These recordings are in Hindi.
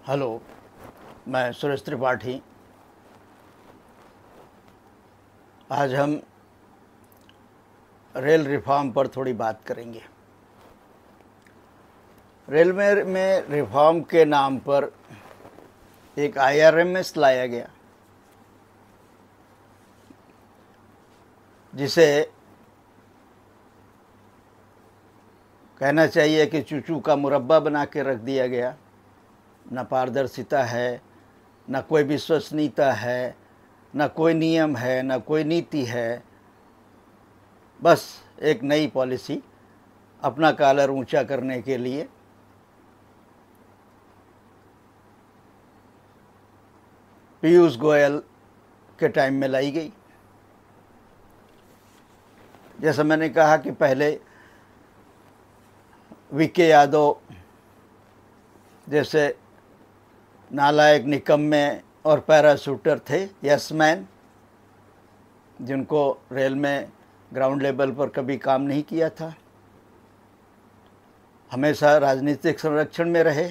हेलो, मैं सुरेश त्रिपाठी। आज हम रेल रिफॉर्म पर थोड़ी बात करेंगे। रेल में रिफॉर्म के नाम पर एक आईआरएमएस लाया गया, जिसे कहना चाहिए कि चूचू का मुरब्बा बना के रख दिया गया। न पारदर्शिता है, न कोई विश्वसनीयता है, न कोई नियम है, न कोई नीति है। बस एक नई पॉलिसी अपना कॉलर ऊंचा करने के लिए पीयूष गोयल के टाइम में लाई गई। जैसा मैंने कहा कि पहले वीके यादव जैसे नालायक, निकम्मे और पैराशूटर थे, यसमैन, जिनको रेल में ग्राउंड लेवल पर कभी काम नहीं किया था, हमेशा राजनीतिक संरक्षण में रहे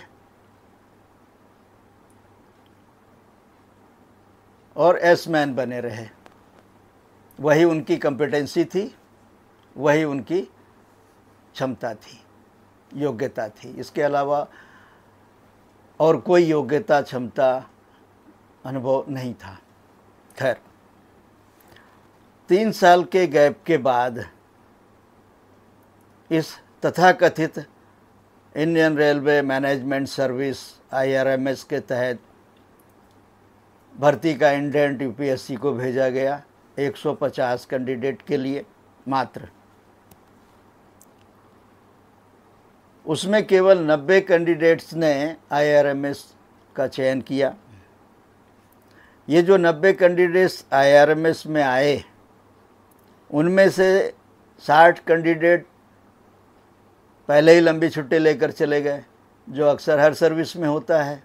और एसमैन बने रहे। वही उनकी कॉम्पिटेंसी थी, वही उनकी क्षमता थी, योग्यता थी। इसके अलावा और कोई योग्यता, क्षमता, अनुभव नहीं था। खैर, 3 साल के गैप के बाद इस तथाकथित Indian railway management service IRMS के तहत भर्ती का इंडेंट यूपीएससी को भेजा गया 150 कैंडिडेट के लिए मात्र। उसमें केवल 90 कैंडिडेट्स ने आईआरएमएस का चयन किया। ये जो 90 कैंडिडेट्स आईआरएमएस में आए, उनमें से 60 कैंडिडेट पहले ही लंबी छुट्टी लेकर चले गए, जो अक्सर हर सर्विस में होता है।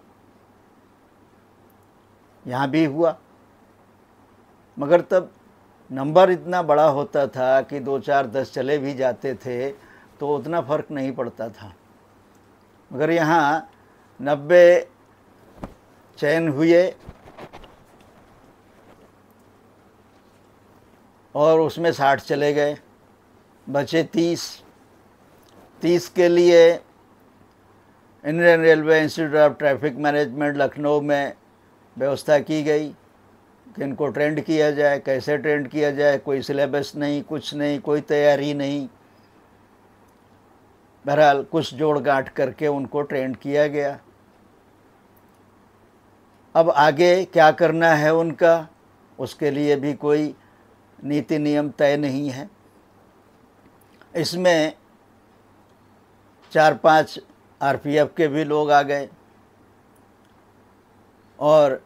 यहाँ भी हुआ, मगर तब नंबर इतना बड़ा होता था कि 2, 4, 10 चले भी जाते थे तो उतना फ़र्क नहीं पड़ता था। मगर यहाँ 90 चयन हुए और उसमें 60 चले गए, बचे 30 के लिए Indian railway institute of traffic management Lucknow में व्यवस्था की गई कि इनको ट्रेंड किया जाए। कैसे ट्रेंड किया जाए? कोई सिलेबस नहीं, कुछ नहीं, कोई तैयारी नहीं। बहरहाल कुछ जोड़ गांठ करके उनको ट्रेंड किया गया। अब आगे क्या करना है उनका, उसके लिए भी कोई नीति नियम तय नहीं है। इसमें 4-5 आरपीएफ के भी लोग आ गए। और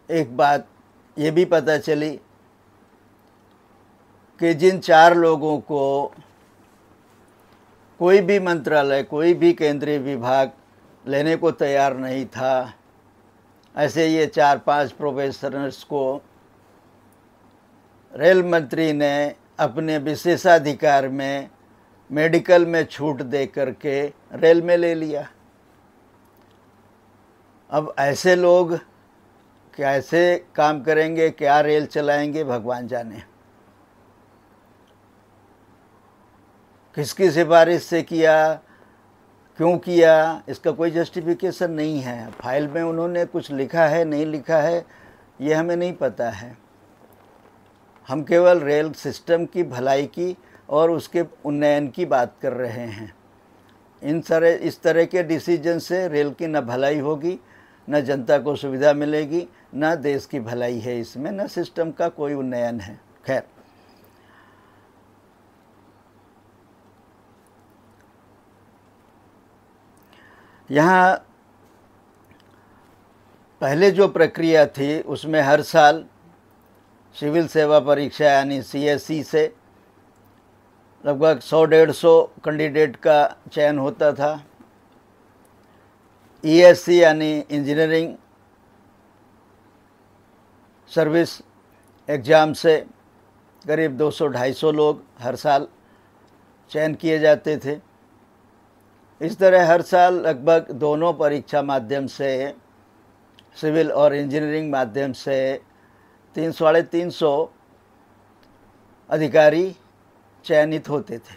एक बात ये भी पता चली कि जिन 4 लोगों को कोई भी मंत्रालय, कोई भी केंद्रीय विभाग लेने को तैयार नहीं था, ऐसे ये 4-5 प्रोफेसर्स को रेल मंत्री ने अपने विशेषाधिकार में मेडिकल में छूट दे करके रेल में ले लिया। अब ऐसे लोग कैसे काम करेंगे, क्या रेल चलाएंगे, भगवान जाने। किसकी सिफारिश से किया, क्यों किया, इसका कोई जस्टिफिकेशन नहीं है। फाइल में उन्होंने कुछ लिखा है, नहीं लिखा है, ये हमें नहीं पता है। हम केवल रेल सिस्टम की भलाई की और उसके उन्नयन की बात कर रहे हैं। इस तरह के डिसीजन से रेल की न भलाई होगी, न जनता को सुविधा मिलेगी, न देश की भलाई है इसमें, न सिस्टम का कोई उन्नयन है। खैर, यहाँ पहले जो प्रक्रिया थी उसमें हर साल सिविल सेवा परीक्षा यानी सीएससी से लगभग 100-150 कैंडिडेट का चयन होता था। ईएससी यानी इंजीनियरिंग सर्विस एग्ज़ाम से करीब 200-250 लोग हर साल चयन किए जाते थे। इस तरह हर साल लगभग दोनों परीक्षा माध्यम से, सिविल और इंजीनियरिंग माध्यम से 300-350 अधिकारी चयनित होते थे।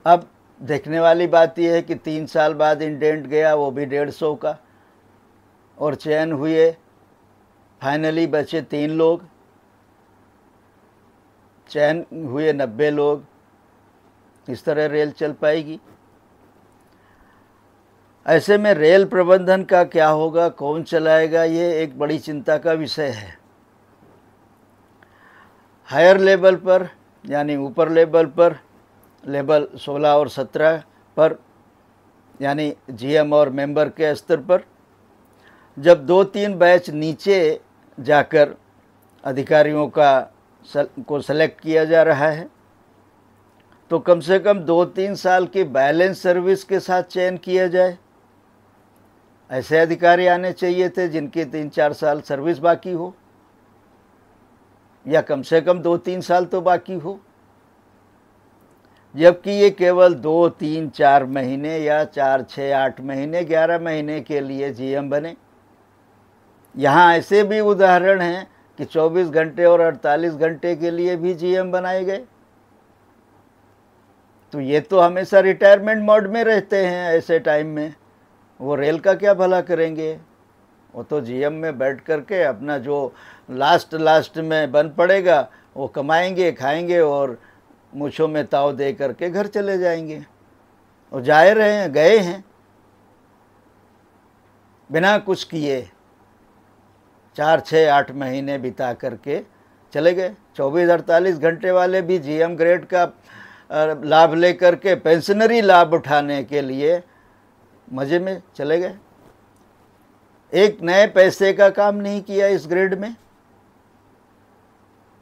अब देखने वाली बात यह है कि 3 साल बाद इंडेंट गया, वो भी 150 का, और चयन हुए, फाइनली बचे 3 लोग, चयन हुए 90 लोग। इस तरह रेल चल पाएगी? ऐसे में रेल प्रबंधन का क्या होगा, कौन चलाएगा, ये एक बड़ी चिंता का विषय है। हायर लेवल पर, यानी ऊपर लेवल पर, लेवल 16 और 17 पर, यानी जीएम और मेंबर के स्तर पर, जब 2-3 बैच नीचे जाकर अधिकारियों को सेलेक्ट किया जा रहा है, तो कम से कम 2-3 साल की बैलेंस सर्विस के साथ चयन किया जाए। ऐसे अधिकारी आने चाहिए थे जिनके 3-4 साल सर्विस बाकी हो, या कम से कम 2-3 साल तो बाकी हो, जबकि ये केवल 2-3-4 महीने या 4-6-8 महीने, 11 महीने के लिए जीएम बने। यहाँ ऐसे भी उदाहरण हैं कि 24 घंटे और 48 घंटे के लिए भी जीएम बनाए गए। तो ये तो हमेशा रिटायरमेंट मोड में रहते हैं। ऐसे टाइम में वो रेल का क्या भला करेंगे? वो तो जीएम में बैठ करके अपना जो लास्ट में बन पड़ेगा वो कमाएंगे, खाएंगे और मूँछों में ताव दे करके घर चले जाएंगे। और जा रहे हैं, गए हैं बिना कुछ किए, 4-6-8 महीने बिता करके चले गए। 24-48 घंटे वाले भी जीएम ग्रेड का लाभ लेकर के पेंशनरी लाभ उठाने के लिए मज़े में चले गए। एक नए पैसे का काम नहीं किया इस ग्रेड में,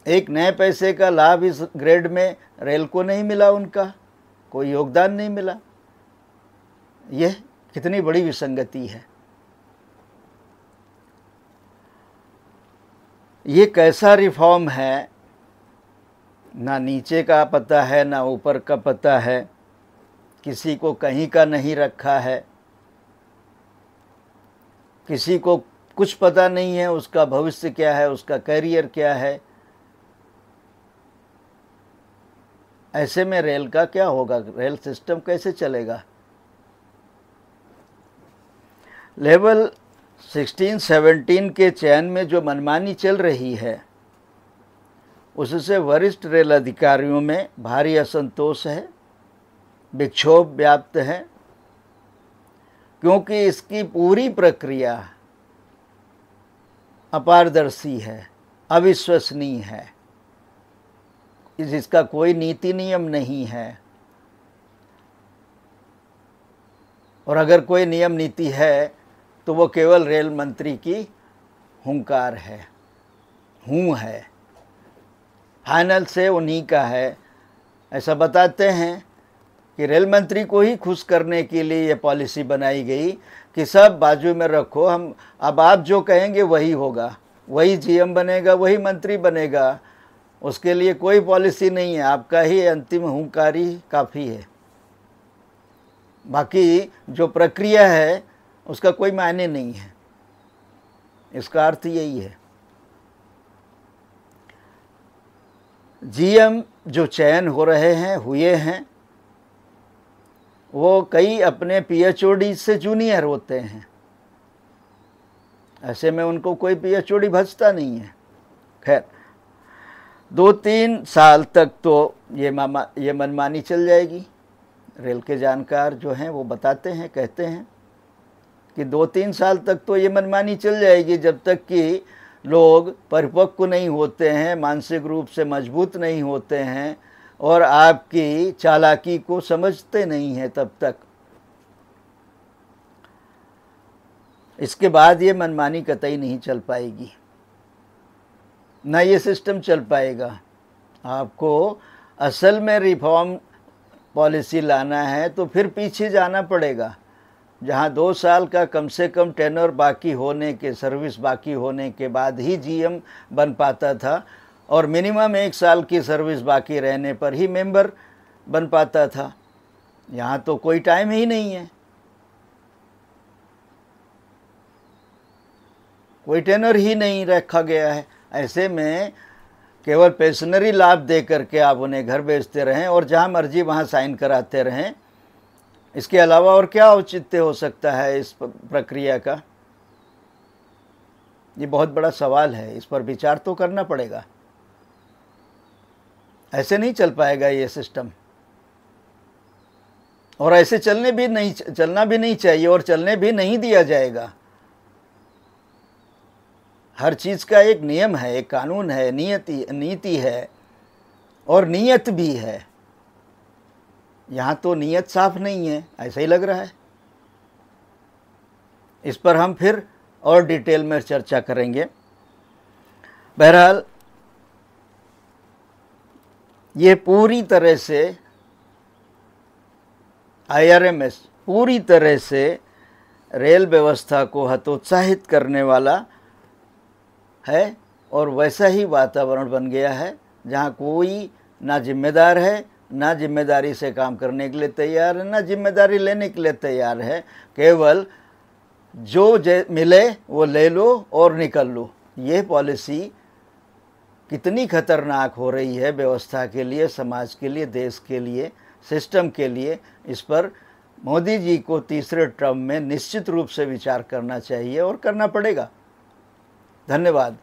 एक नए पैसे का लाभ इस ग्रेड में रेल को नहीं मिला, उनका कोई योगदान नहीं मिला। यह कितनी बड़ी विसंगति है। ये कैसा रिफॉर्म है, ना नीचे का पता है ना ऊपर का पता है, किसी को कहीं का नहीं रखा है, किसी को कुछ पता नहीं है उसका भविष्य क्या है, उसका करियर क्या है। ऐसे में रेल का क्या होगा, रेल सिस्टम कैसे चलेगा? लेवल 16-17 के चयन में जो मनमानी चल रही है उससे वरिष्ठ रेल अधिकारियों में भारी असंतोष है, विक्षोभ व्याप्त है, क्योंकि इसकी पूरी प्रक्रिया अपारदर्शी है, अविश्वसनीय है, जिसका कोई नीति नियम नहीं है। और अगर कोई नियम नीति है तो वो केवल रेल मंत्री की हुंकार है, हूँ है, फाइनल से उन्हीं का है। ऐसा बताते हैं कि रेल मंत्री को ही खुश करने के लिए ये पॉलिसी बनाई गई कि सब बाजू में रखो, हम अब आप जो कहेंगे वही होगा, वही जीएम बनेगा, वही मंत्री बनेगा, उसके लिए कोई पॉलिसी नहीं है, आपका ही अंतिम हुंकार ही काफ़ी है, बाकी जो प्रक्रिया है उसका कोई मायने नहीं है। इसका अर्थ यही है। जीएम जो चयन हो रहे हैं, हुए हैं, वो कई अपने पीएचओडी से जूनियर होते हैं। ऐसे में उनको कोई पीएचओडी भजता नहीं है। खैर, 2-3 साल तक तो ये मनमानी चल जाएगी। रेल के जानकार जो हैं वो बताते हैं, कहते हैं कि 2-3 साल तक तो ये मनमानी चल जाएगी, जब तक कि लोग परिपक्व नहीं होते हैं, मानसिक रूप से मजबूत नहीं होते हैं और आपकी चालाकी को समझते नहीं हैं तब तक। इसके बाद ये मनमानी कतई नहीं चल पाएगी, ना ये सिस्टम चल पाएगा। आपको असल में रिफॉर्म पॉलिसी लाना है तो फिर पीछे जाना पड़ेगा, जहाँ 2 साल का कम से कम टेनर बाकी होने के, सर्विस बाकी होने के बाद ही जीएम बन पाता था, और मिनिमम 1 साल की सर्विस बाकी रहने पर ही मेंबर बन पाता था। यहाँ तो कोई टाइम ही नहीं है, कोई टेनर ही नहीं रखा गया है। ऐसे में केवल पेंशनरी लाभ दे करके आप उन्हें घर भेजते रहें और जहाँ मर्जी वहाँ साइन कराते रहें, इसके अलावा और क्या औचित्य हो सकता है इस प्रक्रिया का? ये बहुत बड़ा सवाल है, इस पर विचार तो करना पड़ेगा। ऐसे नहीं चल पाएगा ये सिस्टम, और ऐसे चलना भी नहीं चाहिए और चलने भी नहीं दिया जाएगा। हर चीज़ का एक नियम है, एक कानून है, नीति है और नियत भी है। यहाँ तो नियत साफ नहीं है, ऐसा ही लग रहा है। इस पर हम फिर और डिटेल में चर्चा करेंगे। बहरहाल ये पूरी तरह से IRMS पूरी तरह से रेल व्यवस्था को हतोत्साहित करने वाला है, और वैसा ही वातावरण बन गया है जहाँ कोई ना जिम्मेदार है, ना जिम्मेदारी से काम करने के लिए तैयार है, ना जिम्मेदारी लेने के लिए तैयार है। केवल जो मिले वो ले लो और निकल लो। ये पॉलिसी कितनी खतरनाक हो रही है व्यवस्था के लिए, समाज के लिए, देश के लिए, सिस्टम के लिए, इस पर मोदी जी को तीसरे टर्म में निश्चित रूप से विचार करना चाहिए और करना पड़ेगा। धन्यवाद।